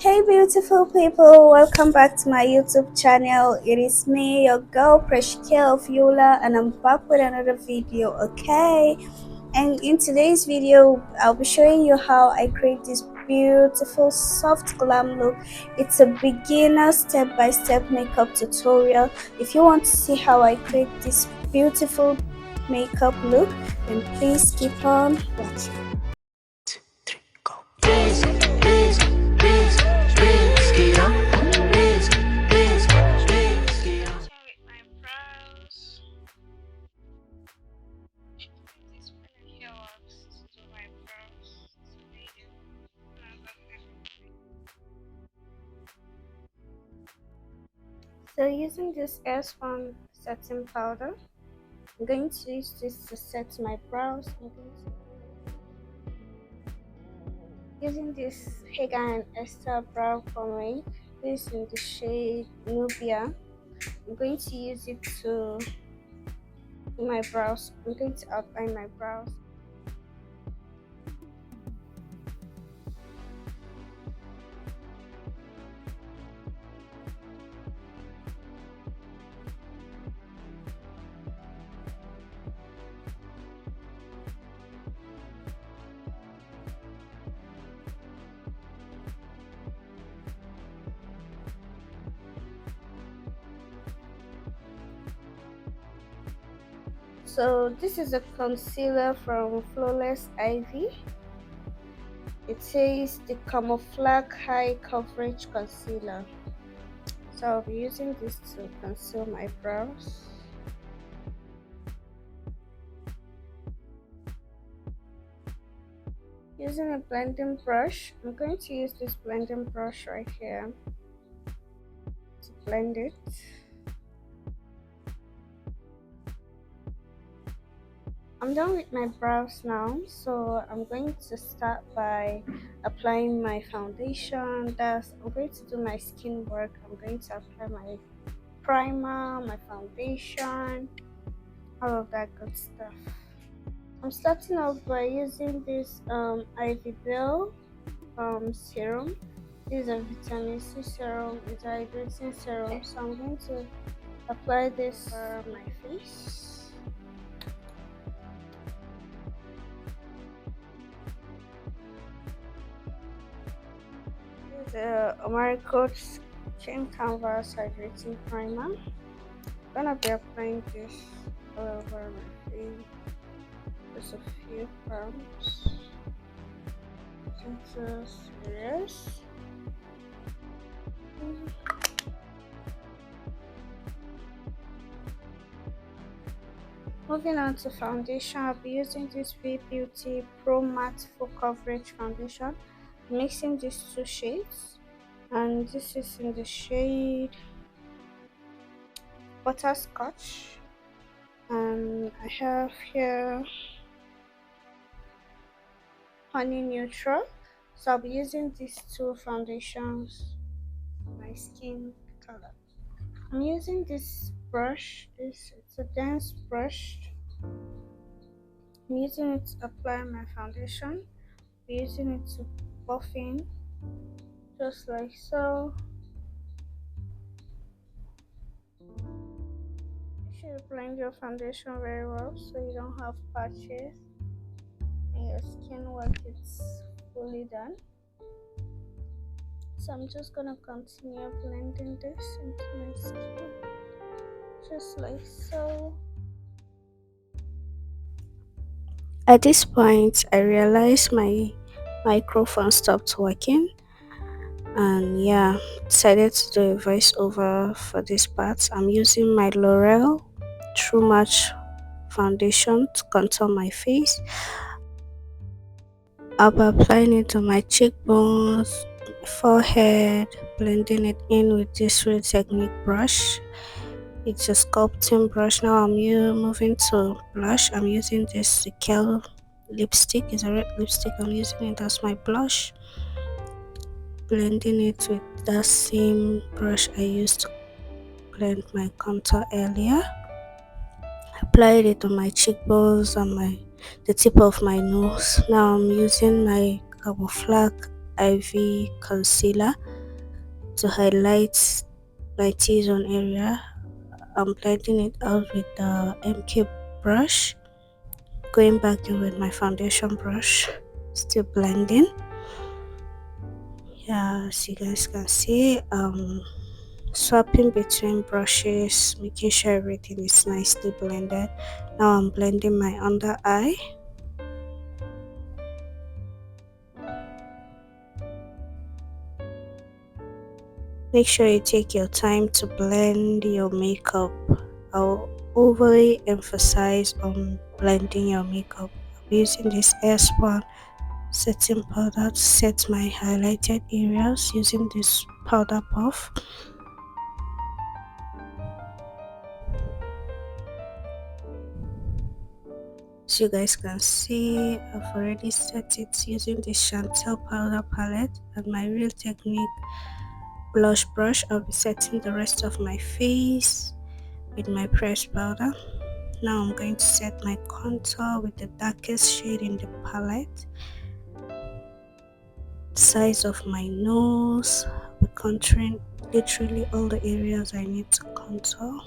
Hey beautiful people, welcome back to my YouTube channel. It is me, your girl Precious Kaigama, and I'm back with another video, okay? And in today's video, I'll be showing you how I create this beautiful soft glam look. It's a beginner step-by-step makeup tutorial. If you want to see how I create this beautiful makeup look, then please keep on watching. So using this Airspun setting powder, I'm going to use this to set my brows. Using this Hegai&Esther brow pomade, this in the shade Nubia. I'm going to use it to my brows. I'm going to outline my brows. So this is a concealer from Flawless Ivy. It says the Camouflage High Coverage Concealer. So I'll be using this to conceal my brows. Using a blending brush, I'm going to use this blending brush right here to blend it. I'm done with my brows now, so I'm going to start by applying my foundation. I'm going to do my skin work. I'm going to apply my primer, my foundation, all of that good stuff. I'm starting off by using this Avour serum. This is a vitamin C serum. It's a hydrating serum, so I'm going to apply this on my face. The Omaricode Skin Canvas Hydrating Primer. I'm gonna be applying this all over my face, just a few crumbs into areas. Moving on to foundation, I'll be using this Veebeauty Pro Matte Full Coverage Foundation. Mixing these two shades, and this is in the shade Butterscotch, and I have here Honey Neutral. So I'll be using these two foundations for my skin color. I'm using this brush. It's a dense brush. I'm using it to apply my foundation. I'm using it to buff in, just like so. You should blend your foundation very well so you don't have patches in your skin once it's fully done. So I'm just gonna continue blending this into my skin, just like so. At this point, I realized my microphone stopped working, and yeah, decided to do a voiceover for this part. I'm using my L'Oreal True Match foundation to contour my face. I'll be applying it to my cheekbones, forehead, blending it in with this Real Technique brush. It's a sculpting brush. Now I'm moving to blush. I'm using this Zikel lipstick. It's a red lipstick. I'm using it as my blush. Blending it with that same brush I used to blend my contour earlier. Applied it on my cheekbones and the tip of my nose. Now I'm using my camouflage IV concealer to highlight my T-zone area. I'm blending it out with the MK brush. Going back in with my foundation brush. Still blending. Yeah, as you guys can see, swapping between brushes, making sure everything is nicely blended. Now I'm blending my under eye. Make sure you take your time to blend your makeup. I'll overly emphasize on blending your makeup. I'm using this Airspun setting powder to set my highlighted areas using this powder puff. So you guys can see, I've already set it using this Chantel powder palette and my Real Technique blush brush. I'll be setting the rest of my face with my pressed powder. Now I'm going to set my contour with the darkest shade in the palette. Size of my nose, I'll be contouring literally all the areas I need to contour.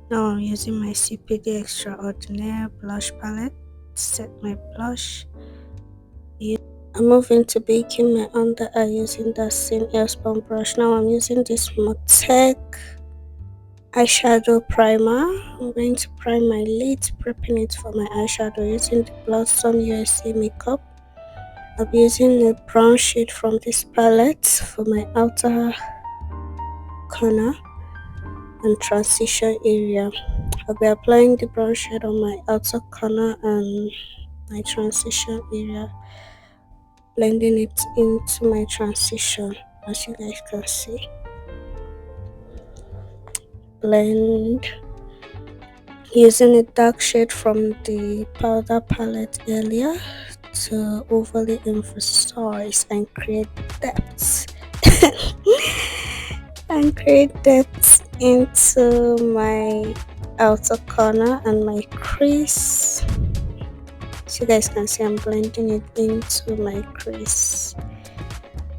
Now I'm using my CPD Extraordiner blush palette to set my blush. I'm moving to baking my under eye using that same Airspun brush. Now I'm using this Motec eyeshadow primer. I'm going to prime my lid, prepping it for my eyeshadow using the Blossom USA makeup. I'll be using the brown shade from this palette for my outer corner and transition area. I'll be applying the brown shade on my outer corner and my transition area, blending it into my transition as you guys can see. Blend using a dark shade from the powder palette earlier to overly emphasize and create depth and create depth into my outer corner and my crease. So you guys can see I'm blending it into my crease.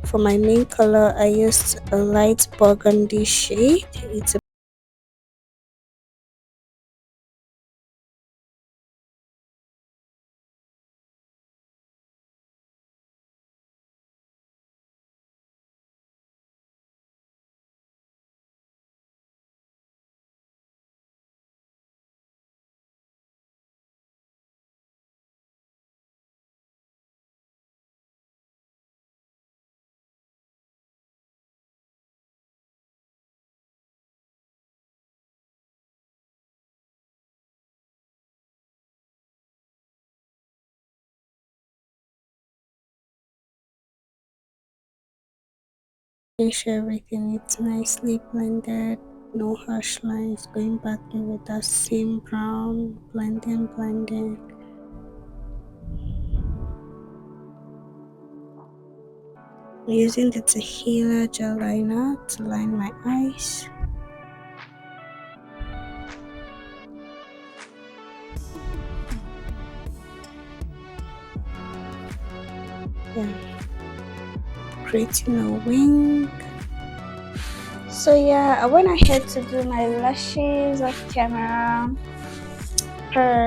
For my main color, I used a light burgundy shade. It's a make sure everything is nicely blended, no harsh lines. Going back in with that same brown, blending. I'm using the Tehila gel liner to line my eyes. Yeah, creating a wing. So yeah, I went ahead to do my lashes off camera.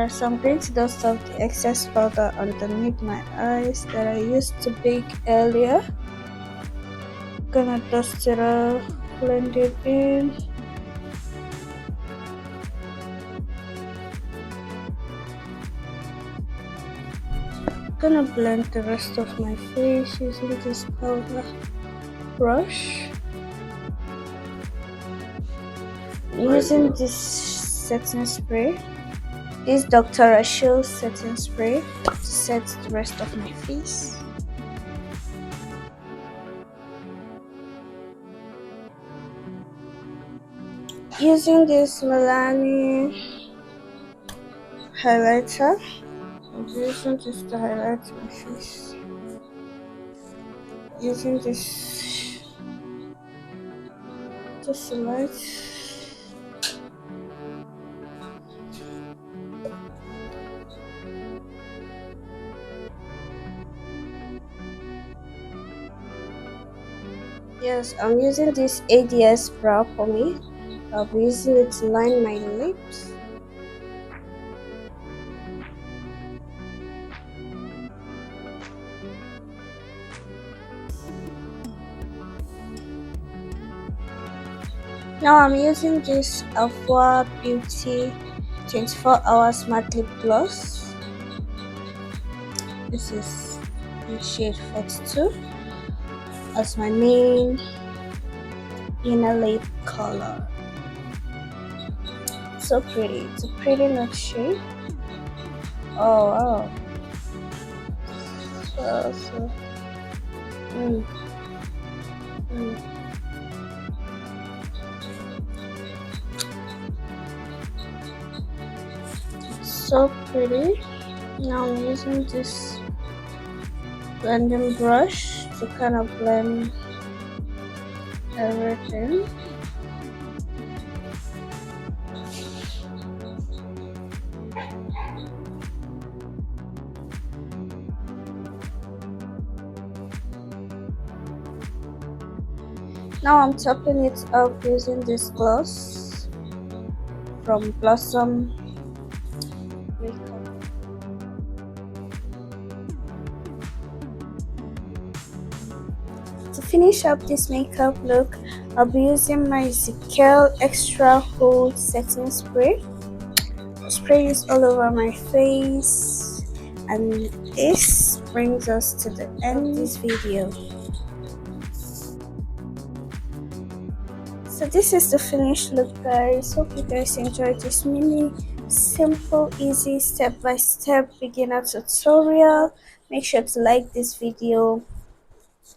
So I'm going to dust off the excess powder underneath my eyes that I used to bake earlier. Gonna dust it off, blend it in. Gonna blend the rest of my face using this powder brush. Using this setting spray, this Dr. Rashel setting spray to set the rest of my face. Using this melanin highlighter, I'm using this to highlight my face. Using this light. Yes, I'm using this ADS brow pomade. I'll be using it to line my lips. Now I'm using this Avour Beauty 24 hours matte lip gloss. This is in shade 42 as my main inner lip color. So pretty. It's a pretty nude shade. Oh wow. So mm, mm. So pretty. Now I'm using this blending brush to kind of blend everything. Now I'm topping it up using this gloss from Blossom Makeup. To finish up this makeup look, I'll be using my Zikel Extra Hold Setting Spray. Spray this all over my face, and this brings us to the end of this video. So this is the finished look, guys. Hope you guys enjoyed this mini simple easy step-by-step beginner tutorial. Make sure to like this video,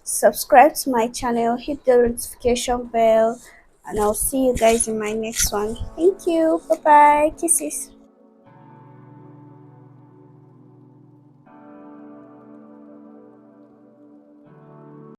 subscribe to my channel, hit the notification bell, and I'll see you guys in my next one. Thank you. Bye bye. Kisses.